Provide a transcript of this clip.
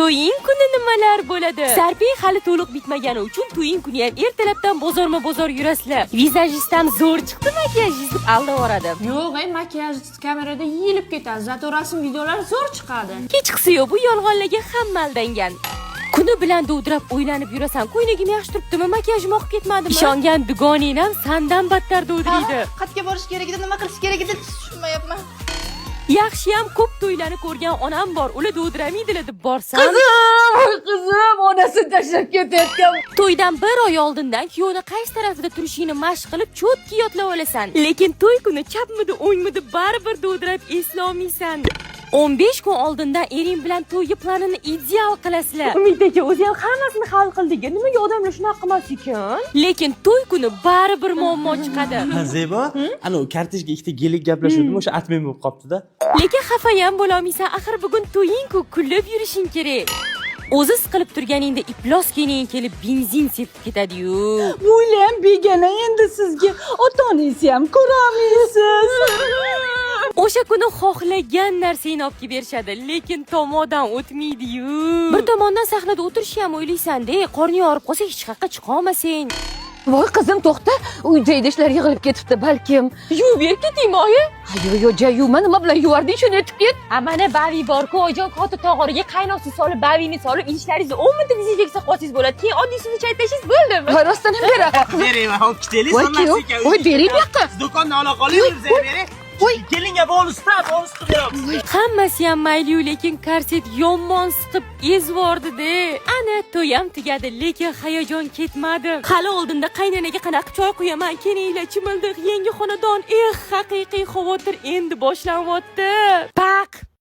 To'ying kuni nimalar bo'ladi? Sarping hali to'liq bitmagani uchun to'ying kuni ham ertalabdan bozorma-bozor yurasizlar. Vizajistam zo'r chiqdi, makiyajist deb aldavoradi. Yo'q, makiyaj kamerada yeyilib ketadi. Zato rasm videolar zo'r chiqadi. Kechqisi bu yolg'onlarga hamma aldangan. Kuni bilan dovdirab o'ylanib yurasan, ko'ylagim yaxshi turibdimi, makiyajim oqib ketmadimi? Ishongan dugoning ham sandan battar dovdiraydi. Qayerga borish kerak edi, nima qilish kerak edi, tushunmayapman. Yaxshi ham ko'p to'ylarni ko'rgan onam bor. Ular dovdiramaydilar deb borsam. Qizim, onasi tashlab ketayotgan. To'ydan bir oy oldindan kuyovni qaysi tarafida turishini mashq qilib, cho'tki yodlab olasan. Lekin to'y kuni chapmidi, o'ngmidi baribir dovdirab eslay olmaysan. 15 kun oldindan ering bilan to'yga planini ideal qilasizlar. Umid aka o'zi ham hammasini hal qildik. Nimaga odamlar shunaqa qilmas ekan? Lekin to'y kuni baribir muammo chiqadi. Zebo, ana kartejga ikkita gelik gaplashuvdim, o'sha atmen bo'lib qopti-da. Lekin xafa ham bo'la olmaysan, axir bugun to'ying-ku, kulib yurishing kerak. O'zi siqilib turganingda iflos kiyning kelib benzin sepib ketadi-yu. Bo'lam begona endi sizga ota-onangiz ham ko'rolmaysiz. O'sha kuni xohlagan narsangni olib kelib berishadi, lekin tomodan o'tmaydi-yu. Bir tomondan sahnada o'tirish ham o'ylaysan-da, qorning og'rib qolsa hech qayerga chiqa olmasang. Voy qizim to'xta, uyda idishlar yig'ilib ketibdi balkim. Yuvib ber ketingmi oyi? Yo'q, yuvma, nima bilan yuvarding shuni aytib ket. Mana bavi bor-ku, oyijon kota tog'origa qaynoqsiz solib, bavini solib, idishlaringizni 10 minutda dezinfeksiya qilsangiz bo'ladi. Keyin oddiy suvni chaytashingiz bo'ldimi? Rostdan ham bera. Bering, hop ketaylik, Voy, bering bu yoqqa. Do'konni ola qoling, bizga bering. Kelinga bonusda beramiz. Hammasi ham mayli, lekin korset yomon siqib ezvordi-da. Ana to'yam tugadi, lekin hayajon ketmadi. Hali oldinda qaynanaga qanaqa choy quyaman, kelinglar chimildiq, yangi xonadon. Haqiqiy xavotir endi boshlanyapti. Paq